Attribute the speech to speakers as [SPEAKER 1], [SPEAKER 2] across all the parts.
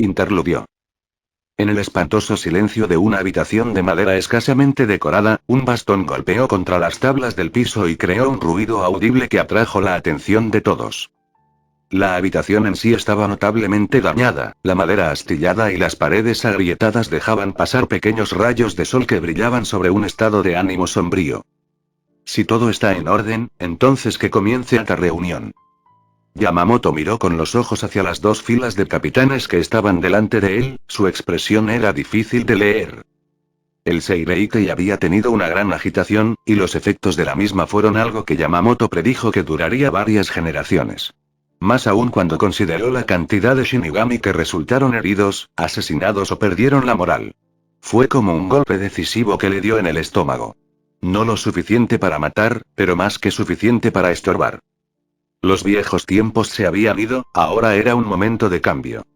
[SPEAKER 1] interludió. En el espantoso silencio de una habitación de madera escasamente decorada, un bastón golpeó contra las tablas del piso y creó un ruido audible que atrajo la atención de todos. La habitación en sí estaba notablemente dañada, la madera astillada y las paredes agrietadas dejaban pasar pequeños rayos de sol que brillaban sobre un estado de ánimo sombrío. Si todo está en orden, entonces que comience esta reunión. Yamamoto miró con los ojos hacia las dos filas de capitanes que estaban delante de él, su expresión era difícil de leer. El Seireitei había tenido una gran agitación, y los efectos de la misma fueron algo que Yamamoto predijo que duraría varias generaciones. Más aún cuando consideró la cantidad de Shinigami que resultaron heridos, asesinados o perdieron la moral. Fue como un golpe decisivo que le dio en el estómago. No lo suficiente para matar, pero más que suficiente para estorbar. Los viejos tiempos se habían ido, ahora era un momento de cambio.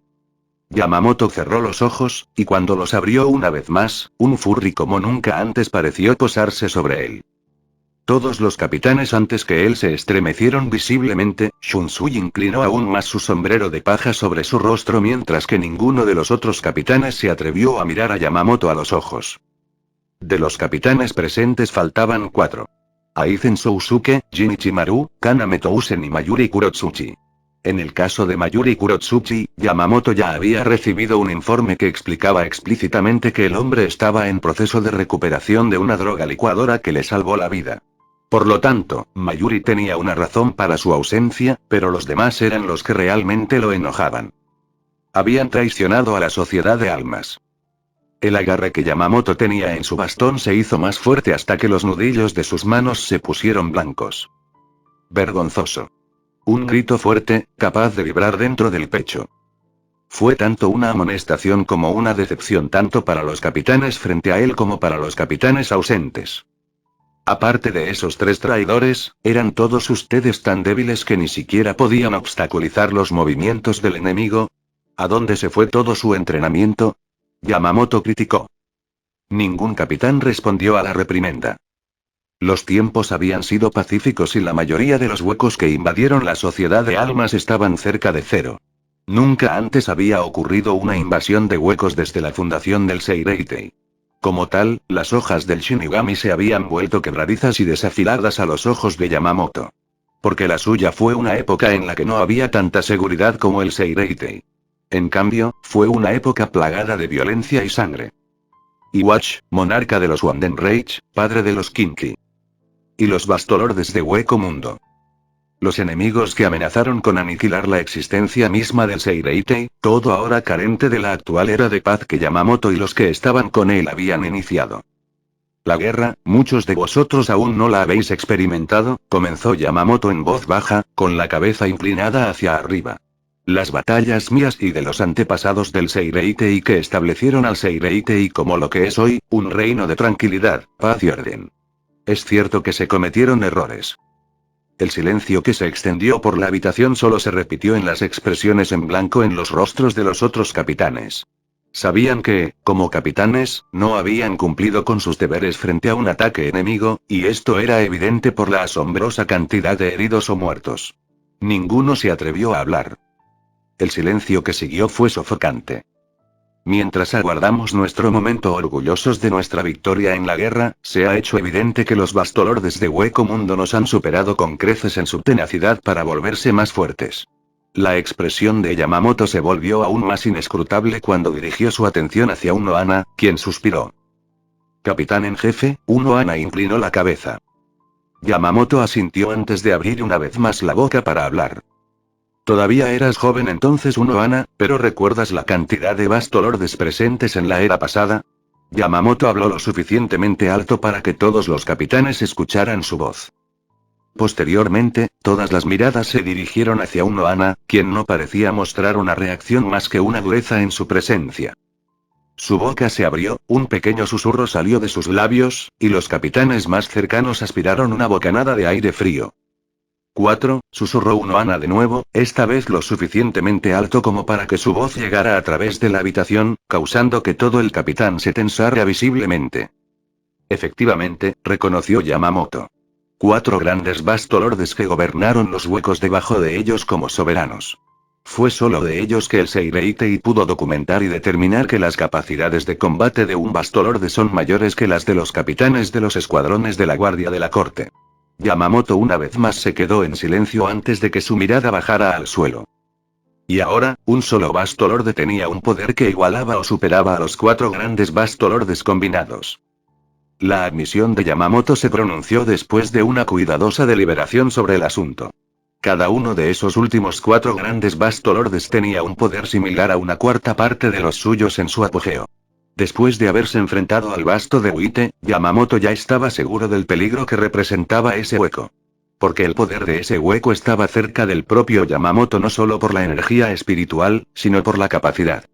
[SPEAKER 1] Yamamoto cerró los ojos, y cuando los abrió una vez más, un furry como nunca antes pareció posarse sobre él. Todos los capitanes antes que él se estremecieron visiblemente, Shunsui inclinó aún más su sombrero de paja sobre su rostro mientras que ninguno de los otros capitanes se atrevió a mirar a Yamamoto a los ojos. De los capitanes presentes faltaban 4. Aizen Sousuke, Jinichi Maru, Kaname Tousen y Mayuri Kurotsuchi. En el caso de Mayuri Kurotsuchi, Yamamoto ya había recibido un informe que explicaba explícitamente que el hombre estaba en proceso de recuperación de una droga licuadora que le salvó la vida. Por lo tanto, Mayuri tenía una razón para su ausencia, pero los demás eran los que realmente lo enojaban. Habían traicionado a la sociedad de almas. El agarre que Yamamoto tenía en su bastón se hizo más fuerte hasta que los nudillos de sus manos se pusieron blancos. Vergonzoso. Un grito fuerte, capaz de vibrar dentro del pecho. Fue tanto una amonestación como una decepción tanto para los capitanes frente a él como para los capitanes ausentes. Aparte de esos 3 traidores, eran todos ustedes tan débiles que ni siquiera podían obstaculizar los movimientos del enemigo. ¿A dónde se fue todo su entrenamiento? Yamamoto criticó. Ningún capitán respondió a la reprimenda. Los tiempos habían sido pacíficos y la mayoría de los huecos que invadieron la sociedad de almas estaban cerca de cero. Nunca antes había ocurrido una invasión de huecos desde la fundación del Seireitei. Como tal, las hojas del Shinigami se habían vuelto quebradizas y desafiladas a los ojos de Yamamoto. Porque la suya fue una época en la que no había tanta seguridad como el Seireitei. En cambio, fue una época plagada de violencia y sangre. Iwatch, monarca de los Wandenreich, padre de los Kinki. Y los Bastolordes de Hueco Mundo. Los enemigos que amenazaron con aniquilar la existencia misma del Seireitei, todo ahora carente de la actual era de paz que Yamamoto y los que estaban con él habían iniciado. La guerra, muchos de vosotros aún no la habéis experimentado, comenzó Yamamoto en voz baja, con la cabeza inclinada hacia arriba. Las batallas mías y de los antepasados del Seireitei que establecieron al Seireitei como lo que es hoy, un reino de tranquilidad, paz y orden. Es cierto que se cometieron errores. El silencio que se extendió por la habitación solo se repitió en las expresiones en blanco en los rostros de los otros capitanes. Sabían que, como capitanes, no habían cumplido con sus deberes frente a un ataque enemigo, y esto era evidente por la asombrosa cantidad de heridos o muertos. Ninguno se atrevió a hablar. El silencio que siguió fue sofocante. Mientras aguardamos nuestro momento orgullosos de nuestra victoria en la guerra, se ha hecho evidente que los Bastolordes de Hueco Mundo nos han superado con creces en su tenacidad para volverse más fuertes. La expresión de Yamamoto se volvió aún más inescrutable cuando dirigió su atención hacia Uno Ana, quien suspiró. Capitán en jefe, Uno Ana inclinó la cabeza. Yamamoto asintió antes de abrir una vez más la boca para hablar. Todavía eras joven entonces Uno Ana, pero ¿recuerdas la cantidad de Bastolordes presentes en la era pasada? Yamamoto habló lo suficientemente alto para que todos los capitanes escucharan su voz. Posteriormente, todas las miradas se dirigieron hacia Uno Ana, quien no parecía mostrar una reacción más que una dureza en su presencia. Su boca se abrió, un pequeño susurro salió de sus labios, y los capitanes más cercanos aspiraron una bocanada de aire frío. 4, susurró Uno Ana de nuevo, esta vez lo suficientemente alto como para que su voz llegara a través de la habitación, causando que todo el capitán se tensara visiblemente. Efectivamente, reconoció Yamamoto. 4 grandes Bastolordes que gobernaron los huecos debajo de ellos como soberanos. Fue solo de ellos que el Seireitei pudo documentar y determinar que las capacidades de combate de un Bastolorde son mayores que las de los capitanes de los escuadrones de la Guardia de la Corte. Yamamoto una vez más se quedó en silencio antes de que su mirada bajara al suelo. Y ahora, un solo Bastolorde tenía un poder que igualaba o superaba a los 4 grandes Bastolordes combinados. La admisión de Yamamoto se pronunció después de una cuidadosa deliberación sobre el asunto. Cada uno de esos últimos 4 grandes Bastolordes tenía un poder similar a una cuarta parte de los suyos en su apogeo. Después de haberse enfrentado al Basto de Uite, Yamamoto ya estaba seguro del peligro que representaba ese hueco. Porque el poder de ese hueco estaba cerca del propio Yamamoto no solo por la energía espiritual, sino por la capacidad.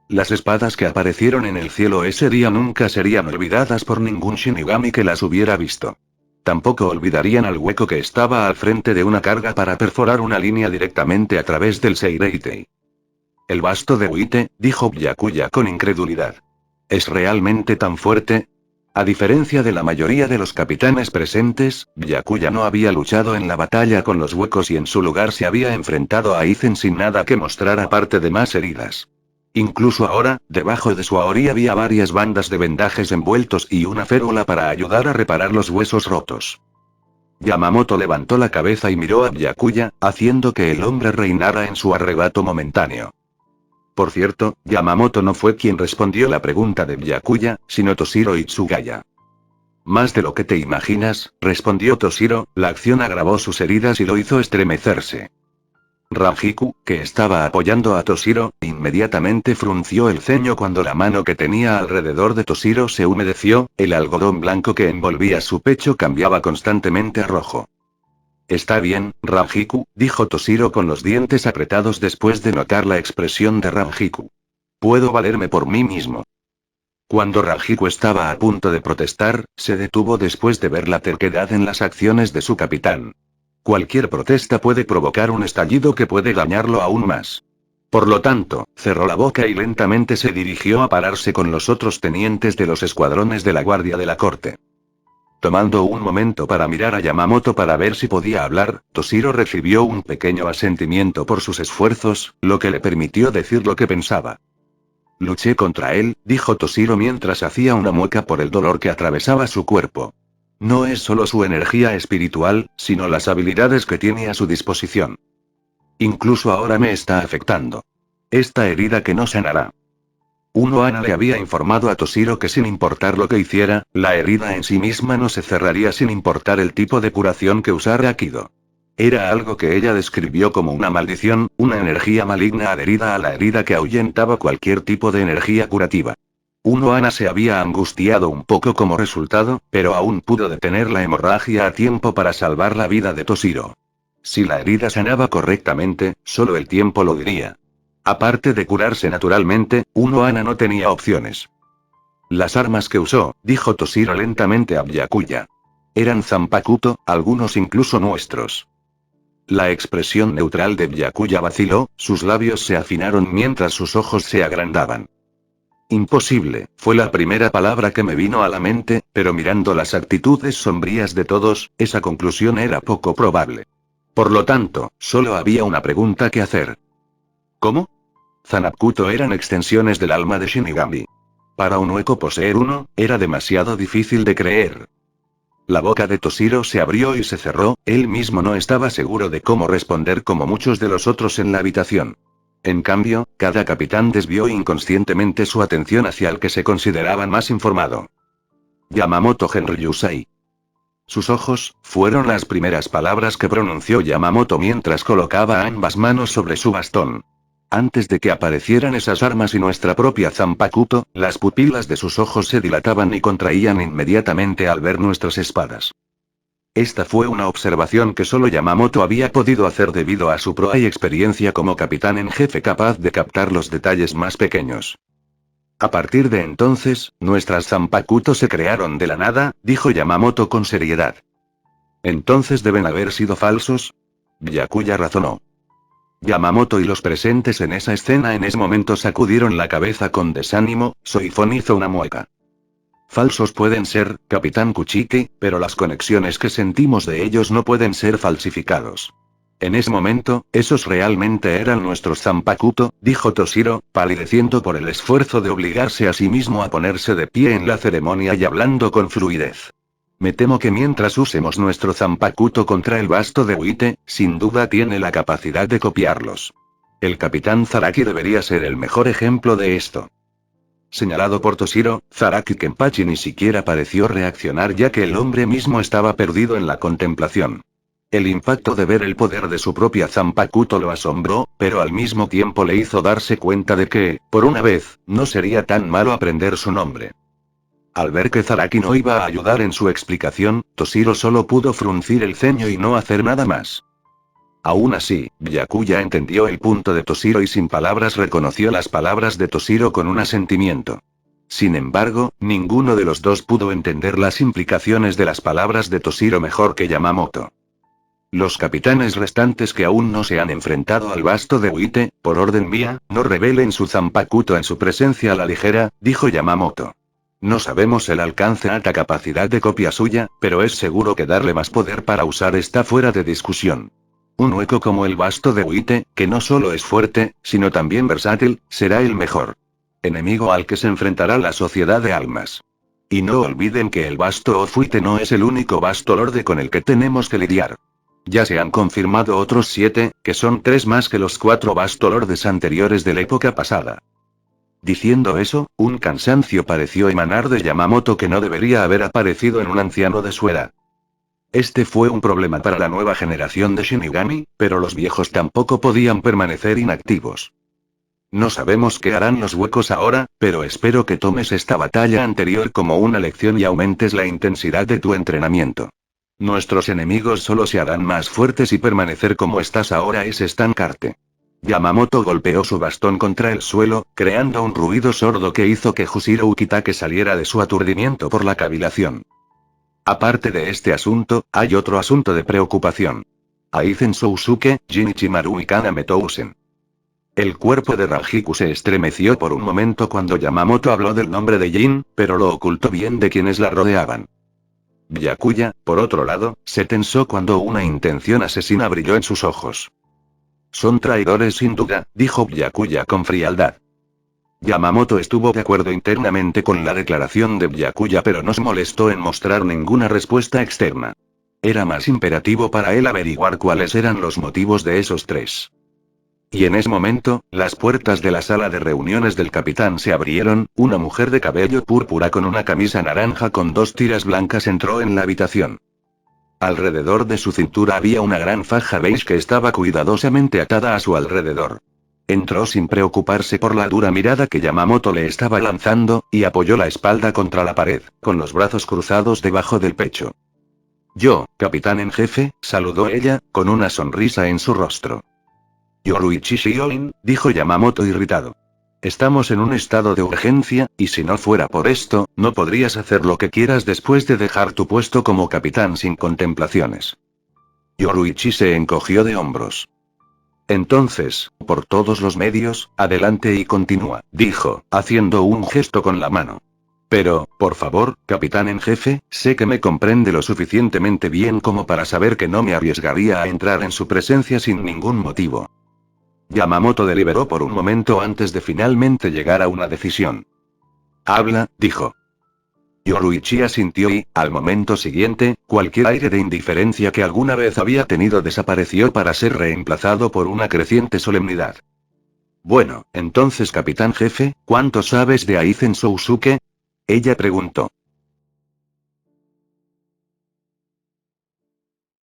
[SPEAKER 1] Las espadas que aparecieron en el cielo ese día nunca serían olvidadas por ningún Shinigami que las hubiera visto. Tampoco olvidarían al hueco que estaba al frente de una carga para perforar una línea directamente a través del Seireitei. El Basto de Uite, dijo Byakuya con incredulidad. ¿Es realmente tan fuerte? A diferencia de la mayoría de los capitanes presentes, Byakuya no había luchado en la batalla con los huecos y en su lugar se había enfrentado a Aizen sin nada que mostrar aparte de más heridas. Incluso ahora, debajo de su aori había varias bandas de vendajes envueltos y una férula para ayudar a reparar los huesos rotos. Yamamoto levantó la cabeza y miró a Byakuya, haciendo que el hombre reinara en su arrebato momentáneo. Por cierto, Yamamoto no fue quien respondió la pregunta de Byakuya, sino Toshiro Itsugaya. Más de lo que te imaginas, respondió Toshiro, la acción agravó sus heridas y lo hizo estremecerse. Ranjiku, que estaba apoyando a Toshiro, inmediatamente frunció el ceño cuando la mano que tenía alrededor de Toshiro se humedeció, el algodón blanco que envolvía su pecho cambiaba constantemente a rojo. Está bien, Ranjiku, dijo Toshiro con los dientes apretados después de notar la expresión de Ranjiku. Puedo valerme por mí mismo. Cuando Ranjiku estaba a punto de protestar, se detuvo después de ver la terquedad en las acciones de su capitán. Cualquier protesta puede provocar un estallido que puede dañarlo aún más. Por lo tanto, cerró la boca y lentamente se dirigió a pararse con los otros tenientes de los escuadrones de la Guardia de la Corte. Tomando un momento para mirar a Yamamoto para ver si podía hablar, Toshiro recibió un pequeño asentimiento por sus esfuerzos, lo que le permitió decir lo que pensaba. Luché contra él, dijo Toshiro mientras hacía una mueca por el dolor que atravesaba su cuerpo. No es solo su energía espiritual, sino las habilidades que tiene a su disposición. Incluso ahora me está afectando. Esta herida que no sanará. Uno Ana le había informado a Toshiro que sin importar lo que hiciera, la herida en sí misma no se cerraría sin importar el tipo de curación que usara Kido. Era algo que ella describió como una maldición, una energía maligna adherida a la herida que ahuyentaba cualquier tipo de energía curativa. Ana se había angustiado un poco como resultado, pero aún pudo detener la hemorragia a tiempo para salvar la vida de Toshiro. Si la herida sanaba correctamente, solo el tiempo lo diría. Aparte de curarse naturalmente, Ana no tenía opciones. Las armas que usó, dijo Toshiro lentamente a Byakuya. Eran Zanpakuto, algunos incluso nuestros. La expresión neutral de Byakuya vaciló, sus labios se afinaron mientras sus ojos se agrandaban. Imposible, fue la primera palabra que me vino a la mente, pero mirando las actitudes sombrías de todos, esa conclusión era poco probable. Por lo tanto, solo había una pregunta que hacer. ¿Cómo? Zanpakuto eran extensiones del alma de Shinigami. Para un hueco poseer uno, era demasiado difícil de creer. La boca de Toshiro se abrió y se cerró, él mismo no estaba seguro de cómo responder como muchos de los otros en la habitación. En cambio, cada capitán desvió inconscientemente su atención hacia el que se consideraba más informado. Yamamoto Genryusai. Sus ojos, fueron las primeras palabras que pronunció Yamamoto mientras colocaba ambas manos sobre su bastón. Antes de que aparecieran esas armas y nuestra propia Zanpakuto, las pupilas de sus ojos se dilataban y contraían inmediatamente al ver nuestras espadas. Esta fue una observación que solo Yamamoto había podido hacer debido a su proa y experiencia como capitán en jefe capaz de captar los detalles más pequeños. A partir de entonces, nuestras Zanpakuto se crearon de la nada, dijo Yamamoto con seriedad. ¿Entonces deben haber sido falsos? Byakuya razonó. Yamamoto y los presentes en esa escena en ese momento sacudieron la cabeza con desánimo, Soifon hizo una mueca. Falsos pueden ser, Capitán Kuchiki, pero las conexiones que sentimos de ellos no pueden ser falsificados. En ese momento, esos realmente eran nuestros Zanpakuto, dijo Toshiro, palideciendo por el esfuerzo de obligarse a sí mismo a ponerse de pie en la ceremonia y hablando con fluidez. Me temo que mientras usemos nuestro Zanpakuto contra el basto de Uite, sin duda tiene la capacidad de copiarlos. El capitán Zaraki debería ser el mejor ejemplo de esto. Señalado por Toshiro, Zaraki Kenpachi ni siquiera pareció reaccionar ya que el hombre mismo estaba perdido en la contemplación. El impacto de ver el poder de su propia Zanpakuto lo asombró, pero al mismo tiempo le hizo darse cuenta de que, por una vez, no sería tan malo aprender su nombre. Al ver que Zaraki no iba a ayudar en su explicación, Toshiro solo pudo fruncir el ceño y no hacer nada más. Aún así, Byakuya entendió el punto de Toshiro y sin palabras reconoció las palabras de Toshiro con un asentimiento. Sin embargo, ninguno de los dos pudo entender las implicaciones de las palabras de Toshiro mejor que Yamamoto. Los capitanes restantes que aún no se han enfrentado al basto de Uite, por orden mía, no revelen su Zanpakuto en su presencia a la ligera, dijo Yamamoto. No sabemos el alcance alta capacidad de copia suya, pero es seguro que darle más poder para usar está fuera de discusión. Un hueco como el basto de Uite, que no solo es fuerte, sino también versátil, será el mejor enemigo al que se enfrentará la sociedad de almas. Y no olviden que el basto Ofuite no es el único basto lorde con el que tenemos que lidiar. Ya se han confirmado otros 7, que son 3 más que los 4 bastolordes anteriores de la época pasada. Diciendo eso, un cansancio pareció emanar de Yamamoto que no debería haber aparecido en un anciano de su edad. Este fue un problema para la nueva generación de Shinigami, pero los viejos tampoco podían permanecer inactivos. No sabemos qué harán los huecos ahora, pero espero que tomes esta batalla anterior como una lección y aumentes la intensidad de tu entrenamiento. Nuestros enemigos solo se harán más fuertes y permanecer como estás ahora es estancarte. Yamamoto golpeó su bastón contra el suelo, creando un ruido sordo que hizo que Jushiro Ukitake saliera de su aturdimiento por la cavilación. Aparte de este asunto, hay otro asunto de preocupación. Aizen Sousuke, Jinichimaru y Kaname Tousen. El cuerpo de Rangiku se estremeció por un momento cuando Yamamoto habló del nombre de Jin, pero lo ocultó bien de quienes la rodeaban. Byakuya, por otro lado, se tensó cuando una intención asesina brilló en sus ojos. Son traidores sin duda, dijo Byakuya con frialdad. Yamamoto estuvo de acuerdo internamente con la declaración de Byakuya pero no se molestó en mostrar ninguna respuesta externa. Era más imperativo para él averiguar cuáles eran los motivos de esos 3. Y en ese momento, las puertas de la sala de reuniones del capitán se abrieron, una mujer de cabello púrpura con una camisa naranja con 2 tiras blancas entró en la habitación. Alrededor de su cintura había una gran faja beige que estaba cuidadosamente atada a su alrededor. Entró sin preocuparse por la dura mirada que Yamamoto le estaba lanzando, y apoyó la espalda contra la pared, con los brazos cruzados debajo del pecho. Yo, capitán en jefe, saludó ella, con una sonrisa en su rostro. Yoruichi Shioin, dijo Yamamoto irritado. Estamos en un estado de urgencia, y si no fuera por esto, no podrías hacer lo que quieras después de dejar tu puesto como capitán sin contemplaciones. Yoruichi se encogió de hombros. Entonces, por todos los medios, adelante y continúa, dijo, haciendo un gesto con la mano. Pero, por favor, capitán en jefe, sé que me comprende lo suficientemente bien como para saber que no me arriesgaría a entrar en su presencia sin ningún motivo. Yamamoto deliberó por un momento antes de finalmente llegar a una decisión. Habla, dijo. Yoruichi asintió y, al momento siguiente, cualquier aire de indiferencia que alguna vez había tenido desapareció para ser reemplazado por una creciente solemnidad. Bueno, entonces capitán jefe, ¿cuánto sabes de Aizen Sousuke? Ella preguntó.